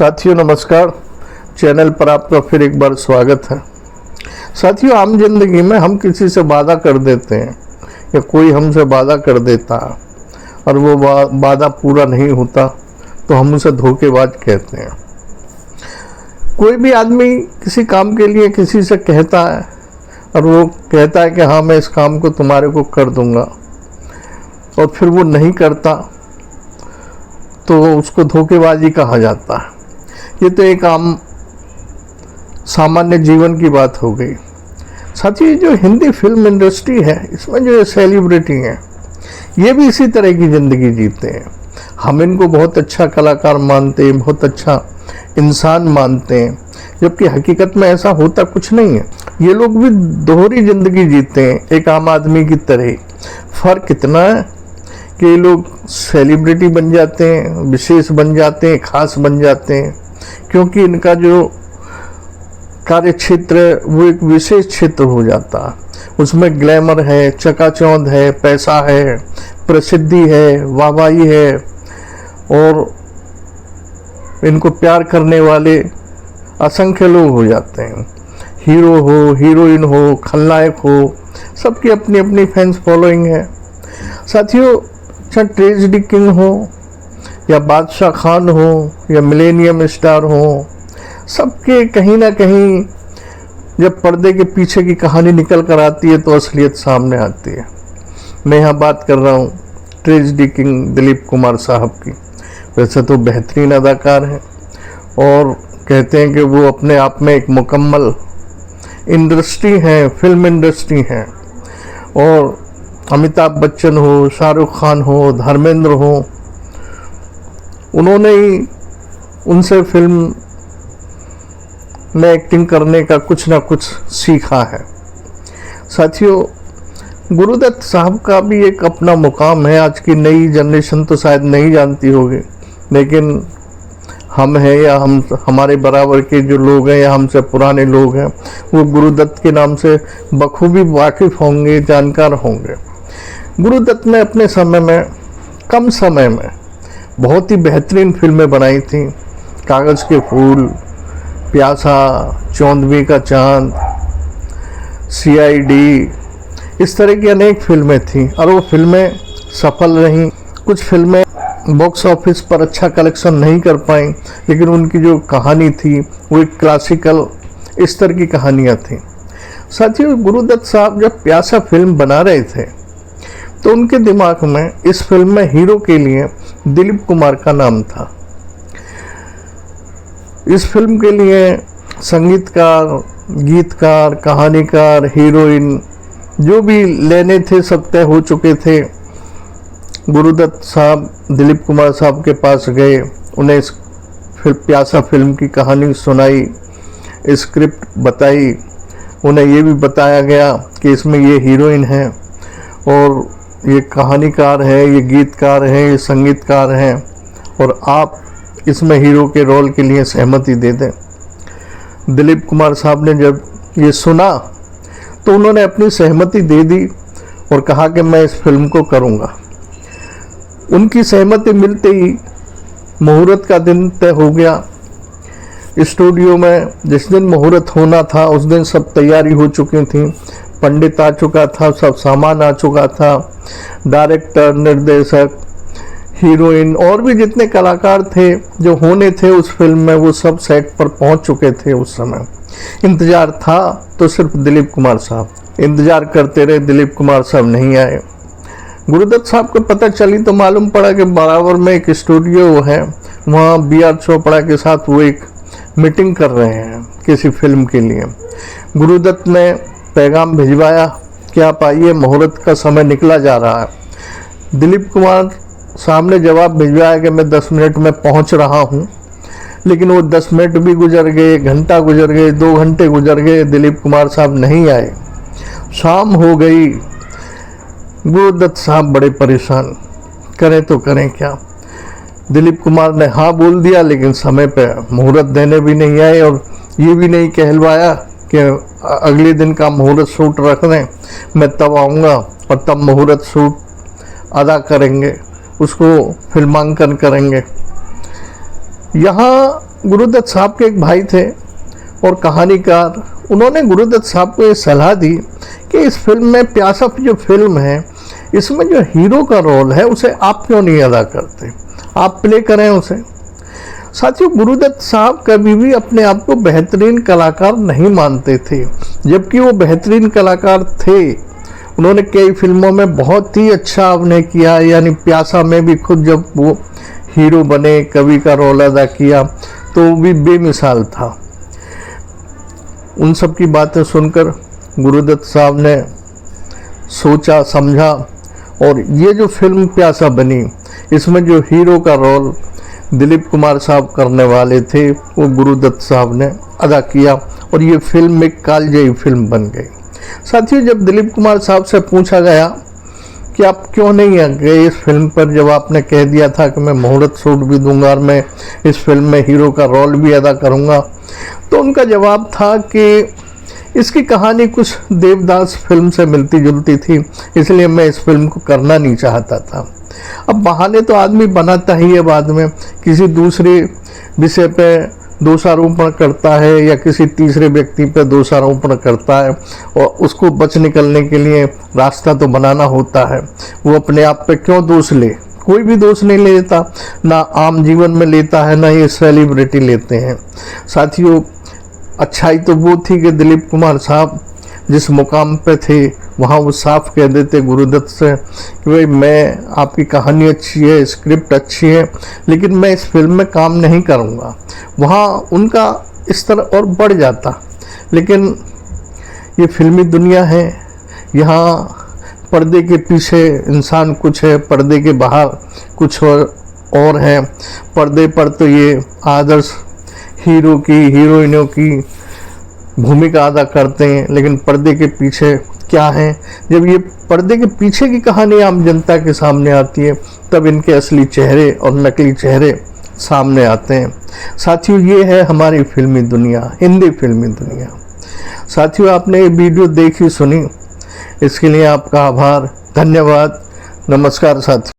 साथियों नमस्कार। चैनल पर आपका फिर एक बार स्वागत है। साथियों, आम जिंदगी में हम किसी से वादा कर देते हैं या कोई हमसे वादा कर देता है और वो वादा पूरा नहीं होता तो हम उसे धोखेबाज कहते हैं। कोई भी आदमी किसी काम के लिए किसी से कहता है और वो कहता है कि हाँ मैं इस काम को तुम्हारे को कर दूंगा, और फिर वो नहीं करता तो उसको धोखेबाजी कहा जाता है। ये तो एक आम सामान्य जीवन की बात हो गई। साथ ही जो हिंदी फिल्म इंडस्ट्री है, इसमें जो सेलिब्रिटी हैं ये भी इसी तरह की ज़िंदगी जीते हैं। हम इनको बहुत अच्छा कलाकार मानते हैं, बहुत अच्छा इंसान मानते हैं, जबकि हकीकत में ऐसा होता कुछ नहीं है। ये लोग भी दोहरी ज़िंदगी जीते हैं एक आम आदमी की तरह। फ़र्क इतना है कि ये लोग सेलिब्रिटी बन जाते हैं, विशेष बन जाते हैं, खास बन जाते हैं, क्योंकि इनका जो कार्य क्षेत्र है वो एक विशेष क्षेत्र हो जाता है। उसमें ग्लैमर है, चकाचौंध है, पैसा है, प्रसिद्धि है, वाहवाही है, और इनको प्यार करने वाले असंख्य लोग हो जाते हैं। हीरो हो, हीरोइन हो, खलनायक हो, सबकी अपनी अपनी फैंस फॉलोइंग है। साथियों, चाहे ट्रेजेडी किंग हो या बादशाह खान हो या मिलेनियम स्टार हो, सबके कहीं ना कहीं जब पर्दे के पीछे की कहानी निकल कर आती है तो असलियत सामने आती है। मैं यहाँ बात कर रहा हूँ ट्रेजेडी किंग दिलीप कुमार साहब की। वैसे तो बेहतरीन अदाकार हैं और कहते हैं कि वो अपने आप में एक मुकम्मल इंडस्ट्री है, फिल्म इंडस्ट्री है। और अमिताभ बच्चन हो, शाहरुख खान हो, धर्मेंद्र हो, उन्होंने ही उनसे फिल्म में एक्टिंग करने का कुछ ना कुछ सीखा है। साथियों, गुरुदत्त साहब का भी एक अपना मुकाम है। आज की नई जनरेशन तो शायद नहीं जानती होगी, लेकिन हम हैं या हमारे बराबर के जो लोग हैं या हमसे पुराने लोग हैं, वो गुरुदत्त के नाम से बखूबी वाकिफ़ होंगे, जानकार होंगे। गुरुदत्त ने अपने समय में, कम समय में, बहुत ही बेहतरीन फिल्में बनाई थी। कागज़ के फूल, प्यासा, चौंदवी का चांद, CID, इस तरह की अनेक फिल्में थीं और वो फिल्में सफल रहीं। कुछ फिल्में बॉक्स ऑफिस पर अच्छा कलेक्शन नहीं कर पाई, लेकिन उनकी जो कहानी थी वो एक क्लासिकल स्तर की कहानियाँ थीं। साथियों, गुरुदत्त साहब जब प्यासा फिल्म बना रहे थे तो उनके दिमाग में इस फिल्म में हीरो के लिए दिलीप कुमार का नाम था। इस फिल्म के लिए संगीतकार, गीतकार, कहानीकार, हीरोइन जो भी लेने थे सब तय हो चुके थे। गुरुदत्त साहब दिलीप कुमार साहब के पास गए, उन्हें इस प्यासा फिल्म की कहानी सुनाई, स्क्रिप्ट बताई। उन्हें ये भी बताया गया कि इसमें ये हीरोइन है और ये कहानीकार है, ये गीतकार है, ये संगीतकार हैं, और आप इसमें हीरो के रोल के लिए सहमति दे दें। दिलीप कुमार साहब ने जब ये सुना तो उन्होंने अपनी सहमति दे दी और कहा कि मैं इस फिल्म को करूँगा। उनकी सहमति मिलते ही मुहूर्त का दिन तय हो गया। स्टूडियो में जिस दिन मुहूर्त होना था उस दिन सब तैयारी हो चुकी थी। पंडित आ चुका था, सब सामान आ चुका था, डायरेक्टर, निर्देशक, हीरोइन और भी जितने कलाकार थे जो होने थे उस फिल्म में, वो सब सेट पर पहुंच चुके थे। उस समय इंतज़ार था तो सिर्फ दिलीप कुमार साहब। इंतज़ार करते रहे, दिलीप कुमार साहब नहीं आए। गुरुदत्त साहब को पता चली तो मालूम पड़ा कि बराबर में एक स्टूडियो है, वहाँ BR चोपड़ा के साथ वो एक मीटिंग कर रहे हैं किसी फिल्म के लिए। गुरुदत्त ने पैगाम भिजवाया कि आप आइए, मुहूर्त का समय निकला जा रहा है। दिलीप कुमार साहब ने जवाब भिजवाया कि मैं 10 मिनट में पहुंच रहा हूं, लेकिन वो 10 मिनट भी गुजर गए, घंटा गुजर गए, 2 घंटे गुजर गए, दिलीप कुमार साहब नहीं आए। शाम हो गई। गुरुदत्त साहब बड़े परेशान, करें तो करें क्या। दिलीप कुमार ने हाँ बोल दिया, लेकिन समय पर मुहूर्त देने भी नहीं आए और ये भी नहीं कहलवाया कि अगले दिन का मुहूर्त शूट रख दें, मैं तब आऊँगा और तब मुहूर्त शूट अदा करेंगे, उसको फिल्मांकन करेंगे। यहाँ गुरुदत्त साहब के एक भाई थे और कहानीकार, उन्होंने गुरुदत्त साहब को ये सलाह दी कि इस फिल्म में, प्यासा जो फिल्म है, इसमें जो हीरो का रोल है उसे आप क्यों नहीं अदा करते, आप प्ले करें उसे। साथियों, गुरुदत्त साहब कभी भी अपने आप को बेहतरीन कलाकार नहीं मानते थे, जबकि वो बेहतरीन कलाकार थे। उन्होंने कई फिल्मों में बहुत ही अच्छा अभिनय किया, यानी प्यासा में भी खुद जब वो हीरो बने, कवि का रोल अदा किया, तो वो भी बेमिसाल था। उन सब की बातें सुनकर गुरुदत्त साहब ने सोचा, समझा, और ये जो फिल्म प्यासा बनी, इसमें जो हीरो का रोल दिलीप कुमार साहब करने वाले थे, वो गुरुदत्त साहब ने अदा किया और ये फिल्म एक कालजयी फिल्म बन गई। साथियों, जब दिलीप कुमार साहब से पूछा गया कि आप क्यों नहीं गए इस फिल्म पर, जब आपने कह दिया था कि मैं मुहूर्त शूट भी दूंगा और मैं इस फिल्म में हीरो का रोल भी अदा करूंगा, तो उनका जवाब था कि इसकी कहानी कुछ देवदास फिल्म से मिलती जुलती थी, इसलिए मैं इस फिल्म को करना नहीं चाहता था। अब बहाने तो आदमी बनाता ही है, बाद में किसी दूसरे विषय पे दोषारोपण करता है या किसी तीसरे व्यक्ति पे दोषारोपण करता है, और उसको बच निकलने के लिए रास्ता तो बनाना होता है। वो अपने आप पे क्यों दोष ले, कोई भी दोष नहीं लेता, ना आम जीवन में लेता है, ना ये सेलिब्रिटी लेते हैं। साथियों, अच्छाई तो वो थी कि दिलीप कुमार साहब जिस मुकाम पे थे वहाँ वो साफ कह देते गुरुदत्त से कि भाई, मैं, आपकी कहानी अच्छी है, स्क्रिप्ट अच्छी है, लेकिन मैं इस फिल्म में काम नहीं करूँगा। वहाँ उनका स्तर और बढ़ जाता, लेकिन ये फिल्मी दुनिया है, यहाँ पर्दे के पीछे इंसान कुछ है, पर्दे के बाहर कुछ और है। पर्दे पर तो ये आदर्श हीरो की, हीरोइनों की भूमिका अदा करते हैं, लेकिन पर्दे के पीछे क्या है, जब ये पर्दे के पीछे की कहानी आम जनता के सामने आती है, तब इनके असली चेहरे और नकली चेहरे सामने आते हैं। साथियों, ये है हमारी फिल्मी दुनिया, हिंदी फिल्मी दुनिया। साथियों, आपने ये वीडियो देखी, सुनी, इसके लिए आपका आभार, धन्यवाद, नमस्कार साथियों।